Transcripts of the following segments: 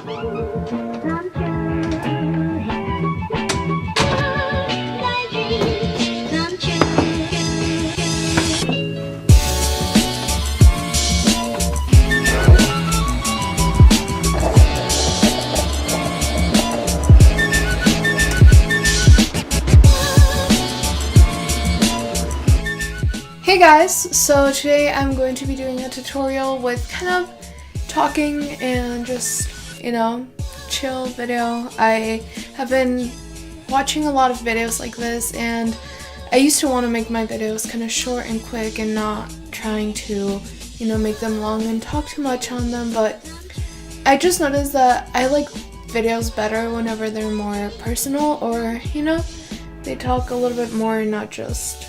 Hey guys, so today I'm going to be doing a tutorial with kind of talking and just, chill video. I have been watching a lot of videos like this, and I used to want to make my videos kind of short and quick and not trying to, make them long and talk too much on them, but I just noticed that I like videos better whenever they're more personal or, they talk a little bit more and not just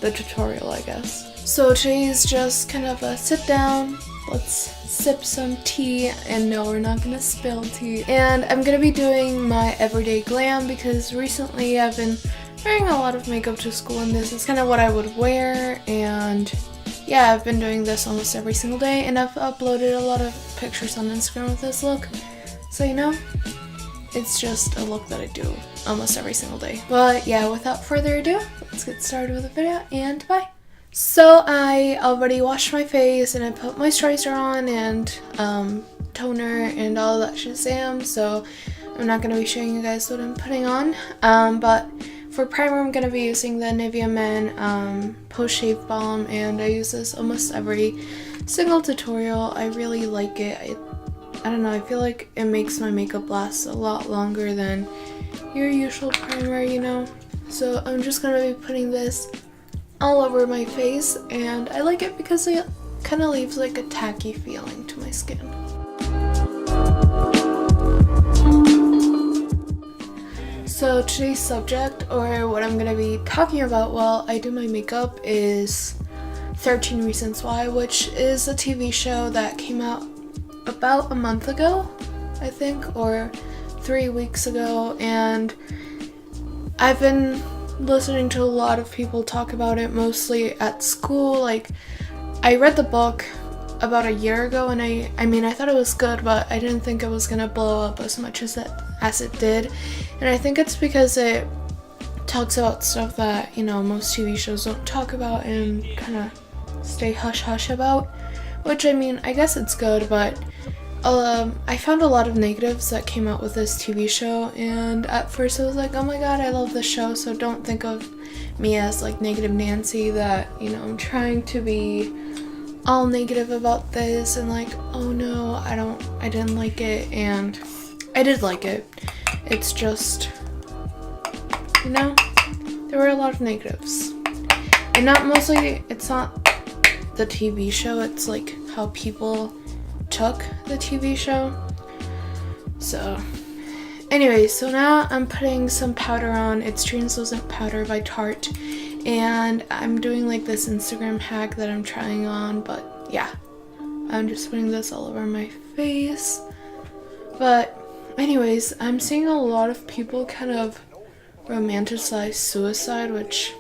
the tutorial, I guess. So today's just kind of a sit down, let's sip some tea, and no, we're not gonna spill tea. And I'm gonna be doing my everyday glam because recently I've been wearing a lot of makeup to school, and this is kind of what I would wear. And yeah, I've been doing this almost every single day, and I've uploaded a lot of pictures on Instagram with this look, so it's just a look that I do almost every single day. But yeah, without further ado, let's get started with the video, and bye. So I already washed my face, and I put moisturizer on and toner and all that shazam, so I'm not going to be showing you guys what I'm putting on. But for primer, I'm going to be using the Nivea Men Post Shave Balm, and I use this almost every single tutorial. I really like it. I don't know, I feel like it makes my makeup last a lot longer than your usual primer, So I'm just going to be putting this all over my face, and I like it because it kind of leaves like a tacky feeling to my skin. So today's subject, or what I'm going to be talking about while I do my makeup, is 13 Reasons Why, which is a TV show that came out about a month ago, I think, or 3 weeks ago, and I've been listening to a lot of people talk about it, mostly at school. Like, I read the book about a year ago, and I thought it was good, but I didn't think it was gonna blow up as much as it did, and I think it's because it talks about stuff that, most TV shows don't talk about and kind of stay hush-hush about, which, I guess it's good, but I found a lot of negatives that came out with this TV show, and at first I was like, oh my god, I love this show, so don't think of me as like negative Nancy, that, I'm trying to be all negative about this and like, oh no, I didn't like it, and I did like it. It's just, there were a lot of negatives. And it's not the TV show, it's like how people took the TV show. So anyway, so now I'm putting some powder on. It's Translucent Powder by Tarte, and I'm doing like this Instagram hack that I'm trying on, but yeah, I'm just putting this all over my face. But anyways, I'm seeing a lot of people kind of romanticize suicide, which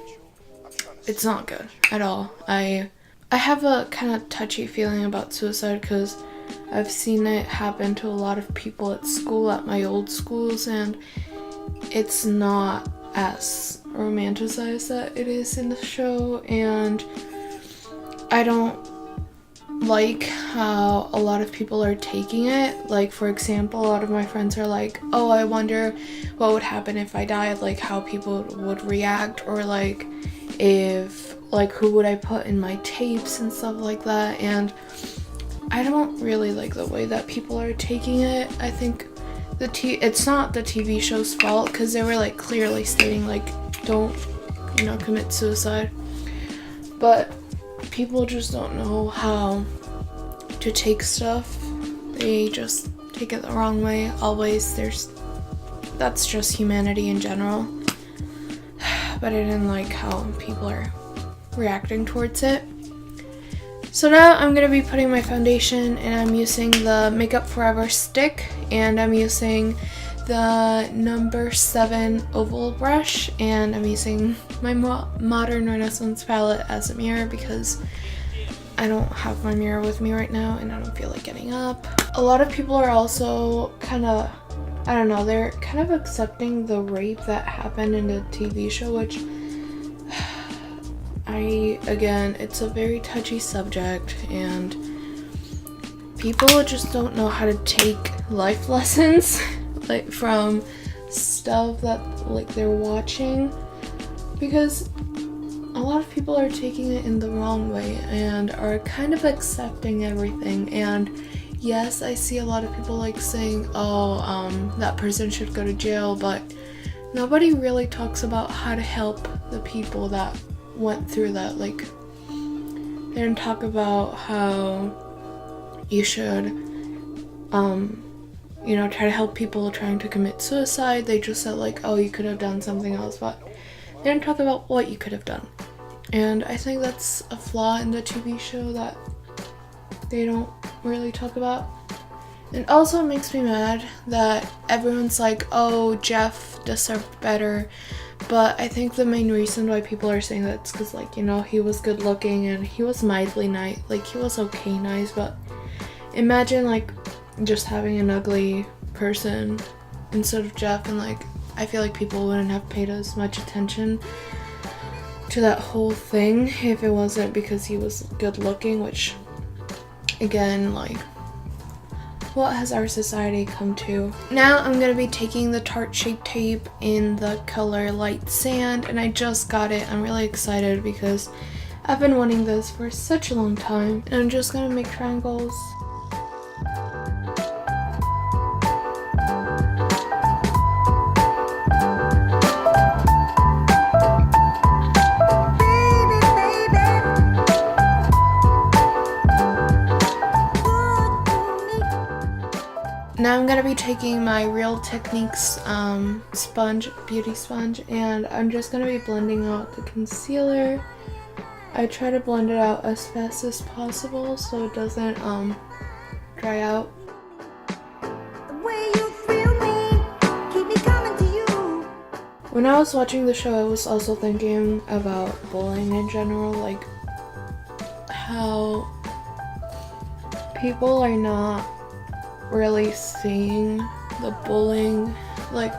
it's not good at all. I have a kind of touchy feeling about suicide because I've seen it happen to a lot of people at school, at my old schools, and it's not as romanticized that it is in the show, and I don't like how a lot of people are taking it. Like, for example, a lot of my friends are like, oh, I wonder what would happen if I died, like how people would react, or like if, like, who would I put in my tapes and stuff like that, and I don't really like the way that people are taking it. I think it's not the TV show's fault, because they were like clearly stating like, don't, commit suicide, but people just don't know how to take stuff. They just take it the wrong way always. That's just humanity in general. But I didn't like how people are reacting towards it. So now I'm going to be putting my foundation, and I'm using the Makeup Forever stick, and I'm using the number 7 oval brush, and I'm using my Modern Renaissance palette as a mirror because I don't have my mirror with me right now and I don't feel like getting up. A lot of people are also kind of, I don't know, they're kind of accepting the rape that happened in the TV show, which again, it's a very touchy subject and people just don't know how to take life lessons like from stuff that like they're watching, because a lot of people are taking it in the wrong way and are kind of accepting everything. And yes, I see a lot of people like saying, oh, that person should go to jail, but nobody really talks about how to help the people that went through that. Like, they didn't talk about how you should, you know, try to help people trying to commit suicide. They just said like, oh, you could have done something else, but they didn't talk about what you could have done. And I think that's a flaw in the TV show that they don't really talk about. And also it makes me mad that everyone's like, oh, Jeff deserved better. But I think the main reason why people are saying that is because, like, you know, he was good looking and he was mildly nice. Like, he was okay nice, but imagine, like, just having an ugly person instead of Jeff, and, like, I feel like people wouldn't have paid as much attention to that whole thing if it wasn't because he was good looking, which, again, like, what has our society come to? Now I'm gonna be taking the Tarte Shape Tape in the color Light Sand, and I just got it. I'm really excited because I've been wanting this for such a long time. And I'm just gonna make triangles. Now I'm going to be taking my Real Techniques beauty sponge, and I'm just going to be blending out the concealer. I try to blend it out as fast as possible so it doesn't dry out. When I was watching the show, I was also thinking about bullying in general, like how people are not really seeing the bullying. Like,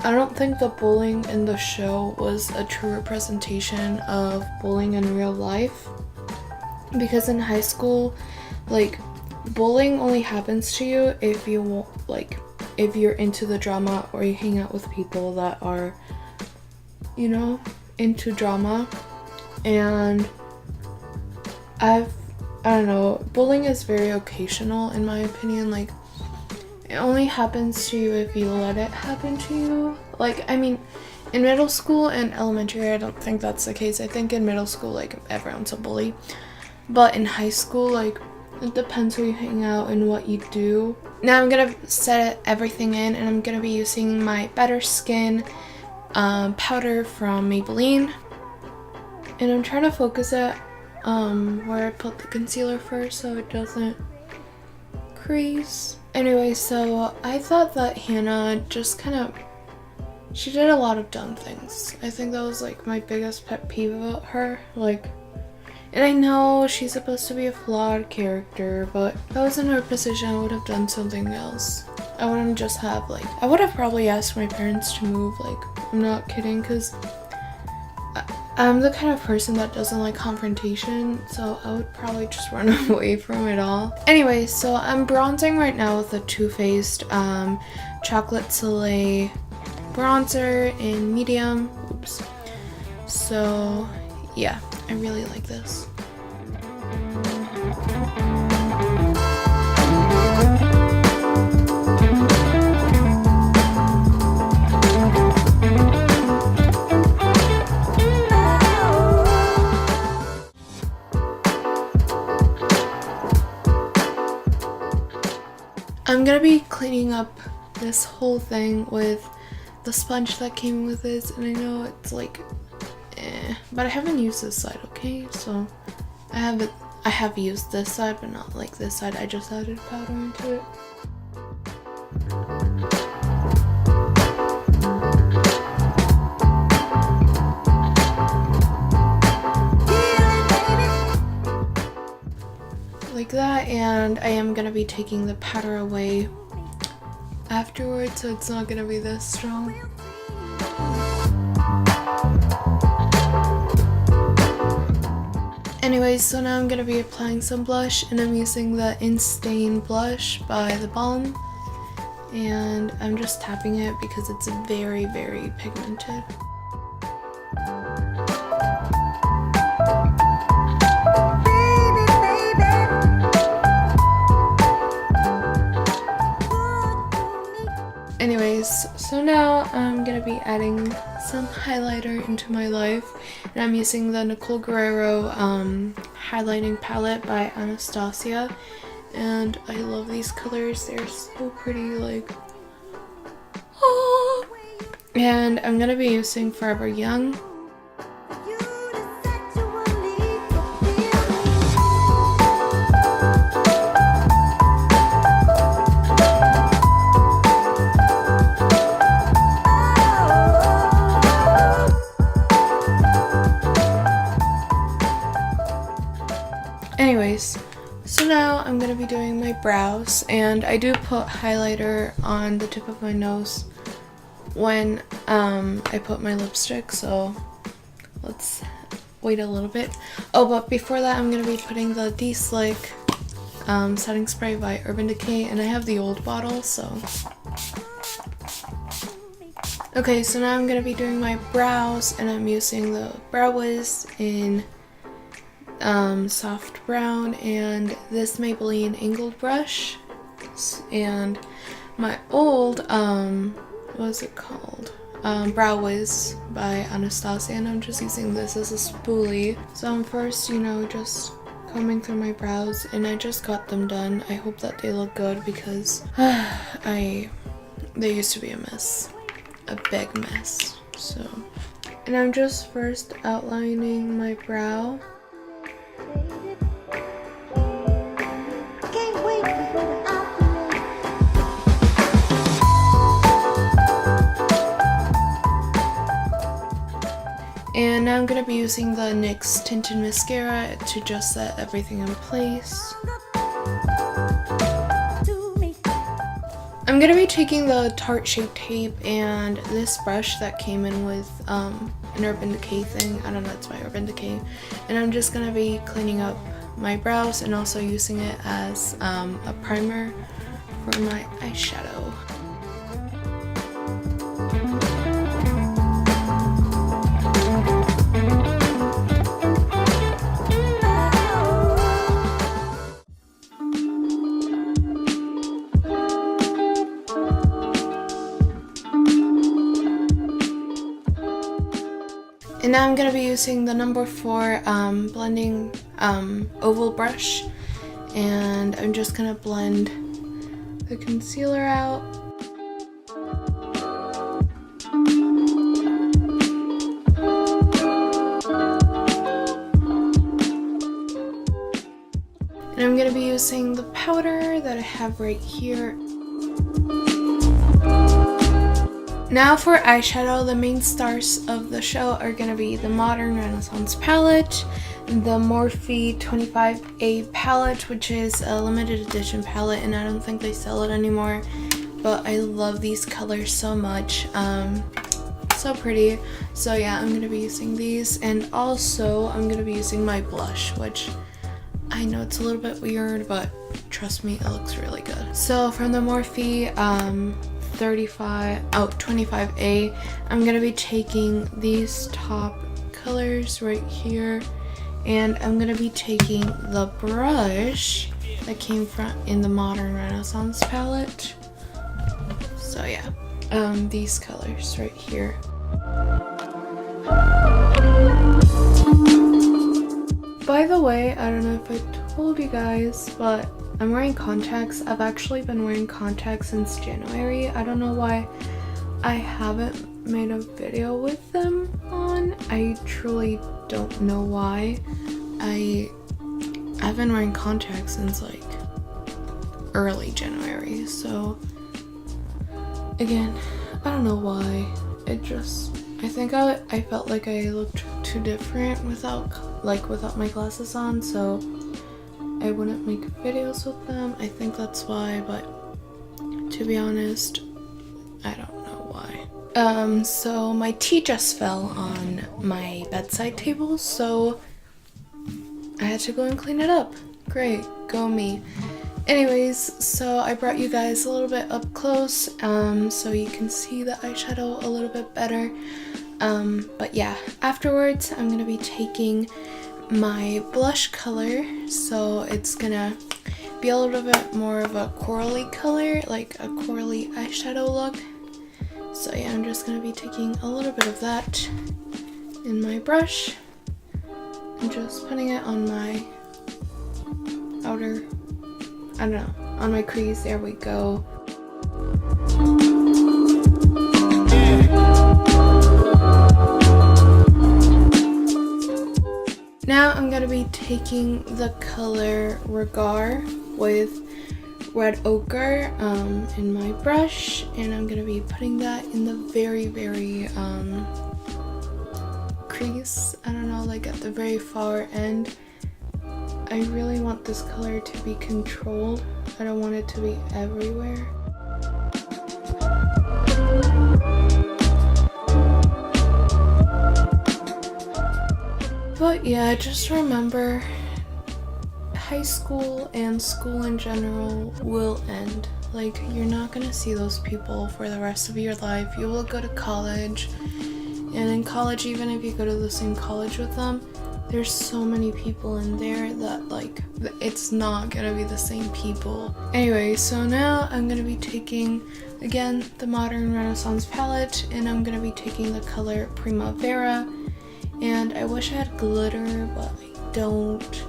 I don't think the bullying in the show was a true representation of bullying in real life, because in high school, like, bullying only happens to you if you, like, if you're into the drama or you hang out with people that are, you know, into drama. And I don't know, bullying is very occasional in my opinion. Like, it only happens to you if you let it happen to you. Like, I mean, in middle school and elementary, I don't think that's the case. I think in middle school, like, everyone's a bully. But in high school, like, it depends who you hang out and what you do. Now I'm gonna set everything in, and I'm gonna be using my Better Skin powder from Maybelline. And I'm trying to focus it where I put the concealer first so it doesn't crease. Anyway, so I thought that Hannah just kind of, she did a lot of dumb things. I think that was like my biggest pet peeve about her. Like, and I know she's supposed to be a flawed character, but if I was in her position, I would have done something else. I wouldn't just have, like, I would have probably asked my parents to move. Like, I'm not kidding, because I'm the kind of person that doesn't like confrontation, so I would probably just run away from it all. Anyway, so I'm bronzing right now with a Too Faced Chocolate Soleil bronzer in medium. Oops. So yeah, I really like this. I'm gonna be cleaning up this whole thing with the sponge that came with it, and I know it's like, but I haven't used this side, okay? So I have used this side, but not like this side. I just added powder into it. that, and I am gonna be taking the powder away afterwards, so it's not gonna be this strong. Anyways, so now I'm gonna be applying some blush, and I'm using the Instain blush by The Balm, and I'm just tapping it because it's very, very pigmented. Anyways, so now I'm gonna be adding some highlighter into my life, and I'm using the Nicole Guerrero highlighting palette by Anastasia, and I love these colors. They're so pretty, like, oh. And I'm gonna be using Forever Young. Anyways, so now I'm going to be doing my brows, and I do put highlighter on the tip of my nose when I put my lipstick, so let's wait a little bit. Oh, but before that I'm going to be putting the D-Slick setting spray by Urban Decay, and I have the old bottle, so. Okay, so now I'm going to be doing my brows, and I'm using the Brow Wiz in soft brown and this Maybelline angled brush, and my old what is it called, Brow Wiz by Anastasia, and I'm just using this as a spoolie. So I'm first, you know, just combing through my brows, and I just got them done. I hope that they look good because they used to be a mess, a big mess. So, and I'm just first outlining my brow. And now I'm going to be using the NYX Tinted Mascara to just set everything in place. I'm going to be taking the Tarte Shape Tape and this brush that came in with an Urban Decay thing. I don't know, it's by Urban Decay. And I'm just going to be cleaning up my brows and also using it as a primer for my eyeshadow. And now I'm going to be using the number 4 blending oval brush, and I'm just going to blend the concealer out. And I'm going to be using the powder that I have right here. Now for eyeshadow, the main stars of the show are going to be the Modern Renaissance palette, the Morphe 25i palette, which is a limited edition palette, and I don't think they sell it anymore, but I love these colors so much. So pretty. So yeah, I'm going to be using these, and also I'm going to be using my blush, which I know it's a little bit weird, but trust me, it looks really good. So from the Morphe 25i, I'm gonna be taking these top colors right here, and I'm gonna be taking the brush that came from in the Modern Renaissance palette. So yeah, these colors right here. By the way, I don't know if I told you guys, but I'm wearing contacts. I've actually been wearing contacts since January. I don't know why I haven't made a video with them on. I truly don't know why. I've been wearing contacts since like early January. So again, I don't know why. It just, I think I felt like I looked too different without my glasses on, so I I wouldn't make videos with them. I think that's why, but to be honest, I don't know why. So my tea just fell on my bedside table, so I had to go and clean it up. Great, go me. Anyways, so I brought you guys a little bit up close, so you can see the eyeshadow a little bit better. But yeah, afterwards I'm gonna be taking my blush color, so it's gonna be a little bit more of a corally color, like a corally eyeshadow look. So yeah, I'm just gonna be taking a little bit of that in my brush and just putting it on my outer, I don't know, on my crease. There we go. Now I'm going to be taking the color Regard with red ochre in my brush, and I'm going to be putting that in the very crease, I don't know, like at the very far end. I really want this color to be controlled. I don't want it to be everywhere. But yeah, just remember, high school and school in general will end. Like, you're not gonna see those people for the rest of your life. You will go to college, and in college, even if you go to the same college with them, there's so many people in there that, like, it's not gonna be the same people. Anyway, so now I'm gonna be taking, again, the Modern Renaissance palette, and I'm gonna be taking the color Primavera. And I wish I had glitter, but I don't.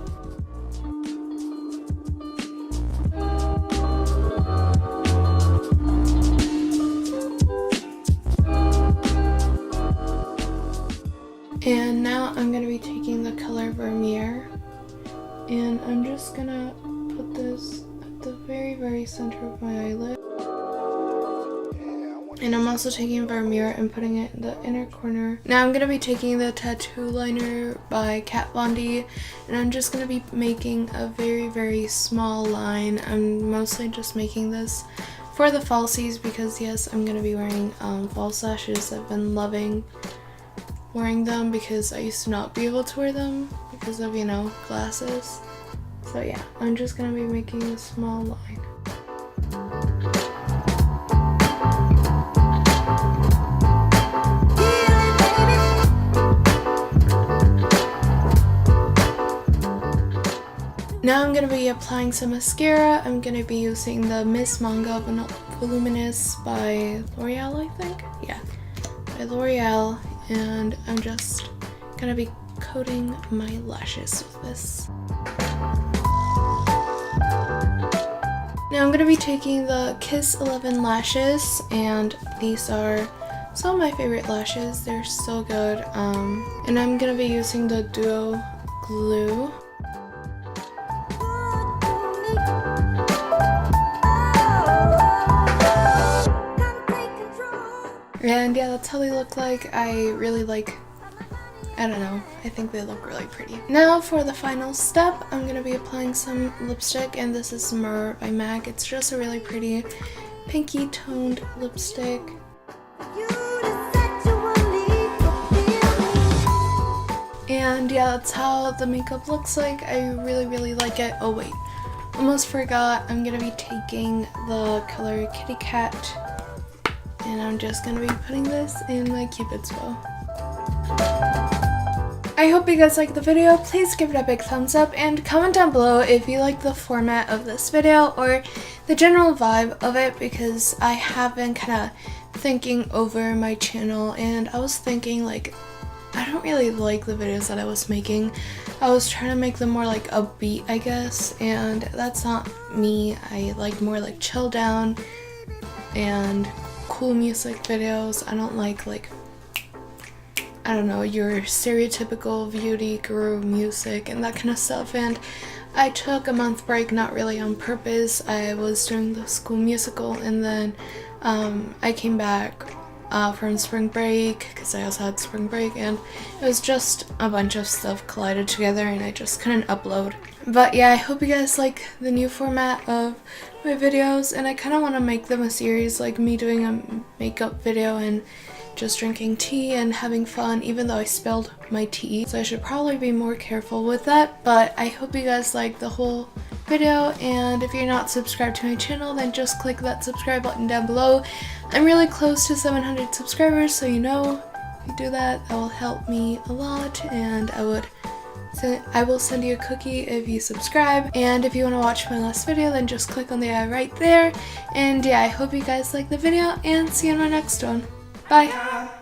And now I'm going to be taking the color Vermeer, and I'm just going to put this at the very center of my eyelid. And I'm also taking Vermeer and putting it in the inner corner. Now I'm going to be taking the tattoo liner by Kat Von D, and I'm just going to be making a very small line. I'm mostly just making this for the falsies because yes, I'm going to be wearing false lashes. I've been loving wearing them because I used to not be able to wear them because of, you know, glasses. So yeah, I'm just going to be making a small line. Now I'm going to be applying some mascara. I'm going to be using the Miss Manga Voluminous by L'Oreal, I think? Yeah, by L'Oreal. And I'm just going to be coating my lashes with this. Now I'm going to be taking the Kiss 11 lashes, and these are some of my favorite lashes. They're so good. And I'm going to be using the Duo Glue. And yeah, that's how they look like. I really like, I don't know, I think they look really pretty. Now for the final step, I'm going to be applying some lipstick, and this is Mirror by MAC. It's just a really pretty pinky toned lipstick. And yeah, that's how the makeup looks like. I really like it. Oh wait, almost forgot. I'm going to be taking the color Kitty Cat, and I'm just going to be putting this in my Cupid's bow. I hope you guys liked the video. Please give it a big thumbs up and comment down below if you like the format of this video or the general vibe of it, because I have been kind of thinking over my channel, and I was thinking, like, I don't really like the videos that I was making. I was trying to make them more like upbeat, I guess, and that's not me. I like more like chill down and cool music videos. I don't like I don't know, your stereotypical beauty guru music and that kind of stuff. And I took a month break, not really on purpose. I was doing the School Musical, and then I came back from spring break, because I also had spring break, and it was just a bunch of stuff collided together and I just couldn't upload. But yeah, I hope you guys like the new format of my videos, and I kind of want to make them a series, like me doing a makeup video and just drinking tea and having fun, even though I spilled my tea, so I should probably be more careful with that. But I hope you guys like the whole video, and if you're not subscribed to my channel, then just click that subscribe button down below. I'm really close to 700 subscribers, so you know, if you do that, that will help me a lot, and I will send you a cookie if you subscribe. And if you want to watch my last video, then just click on the eye right there. And yeah, I hope you guys like the video, and see you in my next one. Bye!